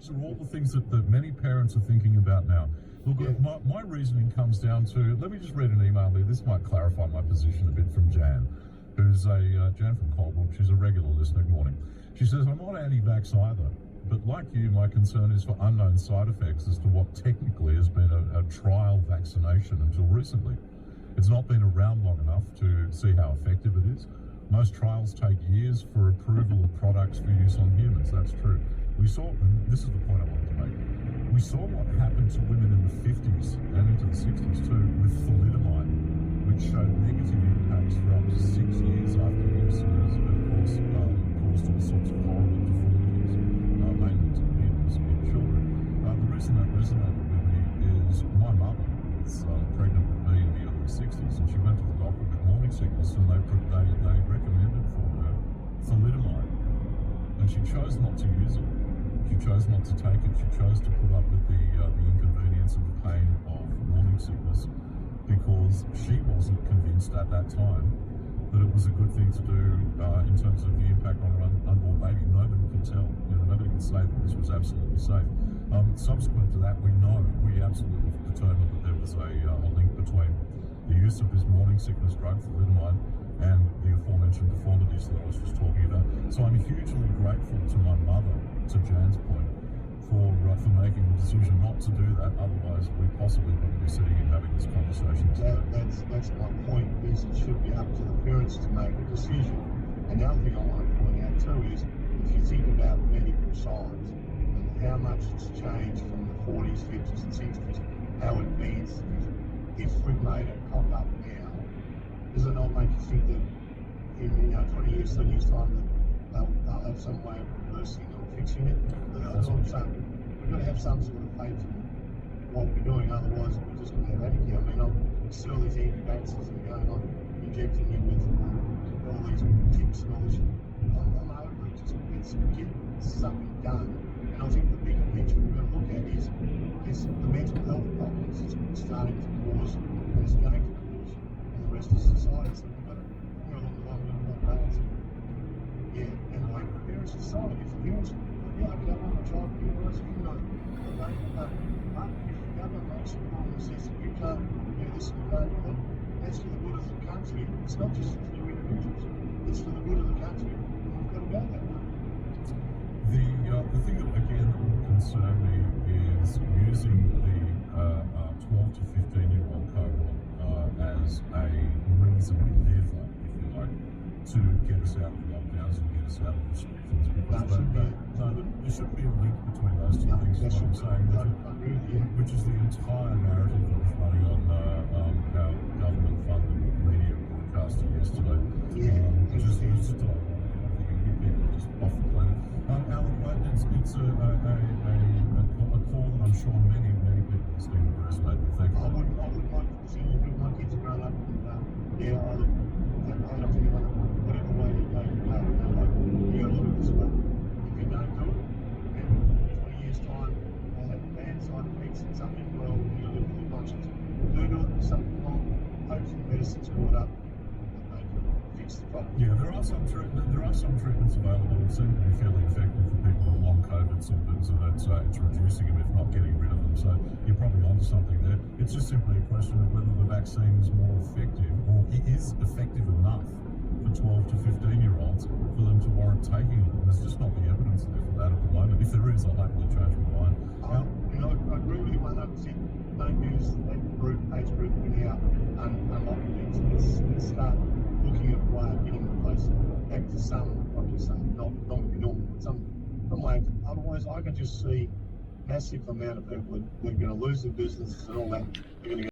These are all the things that many parents are thinking about now. Look, my reasoning comes down to, let me just read an email here. This might clarify my position a bit from Jan, who's Jan from Colebrook. She's a regular listener. Good morning. She says, I'm not anti-vax either, but like you, my concern is for unknown side effects as to what technically has been a trial vaccination until recently. It's not been around long enough to see how effective it is. Most trials take years for approval of products for use on humans. That's true. We saw, and this is the point I wanted to make, we saw what happened to women in the 50s and into the 60s too with thalidomide, which showed negative impacts for up to 6 years after use, and has, of course, caused all sorts of horrible deformities, mainly to in children. The reason that resonated with me is my mother was pregnant with me in the early 60s, and she went to the doctor with morning sickness, and they recommended for her thalidomide, and she chose not to use it. She chose not to take it. She chose to put up with the inconvenience and the pain of morning sickness because she wasn't convinced at that time that it was a good thing to do in terms of the impact on her unborn baby. Nobody can tell. Nobody can say that this was absolutely safe. Subsequent to that, we absolutely determined that there was a link between the use of this morning sickness drug, thalidomide, and the aforementioned deformities that I was just talking about. So I'm hugely grateful to my mother, to Jan's point, for making the decision not to do that. Otherwise, we possibly wouldn't be sitting and having this conversation today. That's my point, is it should be up to the parents to make a decision. And the other thing I want to point out too is, if you think about medical science and how much it's changed from the 40s, 50s and 60s, how advanced it is. If we've made a cock up now, does it not make you think that in 20 years, 30 years time, that they'll have some way of reversing or fixing it? That's what I'm saying. We've got to have some sort of faith in what we're doing, otherwise we're just going to have anarchy. I mean, I'm still these anti-vaxxers and going on injecting you with all these tips and all this. I'm over it. Just let's get something done. And I think the bigger picture we've got to look at is the mental health problems it's starting to cause, and it's going to cause in the rest of society. So we've got to go along the line of balance. Yeah, and like the parents decide, if the parents, I can have my child be university, but if the government makes a rule and says that you can't do this and you can't do that, that's for the good of the country. It's not just for the individuals, it's for the good of the country. And we've got to go that way. The thing that, again, that would concern me is using the 12 to 15-year-old cohort as a reason lever, if you like, to get us out of lockdowns and get us out of restrictions. Because there shouldn't be a link between those two things, is what I'm saying, which is the entire narrative that was running on our government-funded media broadcaster yesterday. Just people are just off the planet. Alan, it's a call that I'm sure many people listening to resonate with. Thank you. I would like to see my kids grown up and I don't think whatever way you go, you go. You got to look at this way. If you don't do it, and in 20 years' time, they'll have bad side effects and something well, you live with your conscience. Do it, something wrong, hopefully medicine's caught up. Yeah, there are some treatments available that seem to be fairly effective for people with long COVID symptoms, and it's reducing them, if not getting rid of them. So you're probably onto something there. It's just simply a question of whether the vaccine is more effective, or it is effective enough for 12 to 15-year-olds for them to warrant taking them. There's just not the evidence there for that at the moment. If there is, I'll happily change my mind. I agree with you 100%. Don't use that age group in our unlocking things. Let's start looking at a way of getting the place back to some, like you say, not normal, but some way. Otherwise, I can just see massive amount of people that are going to lose their businesses and all that. They're going to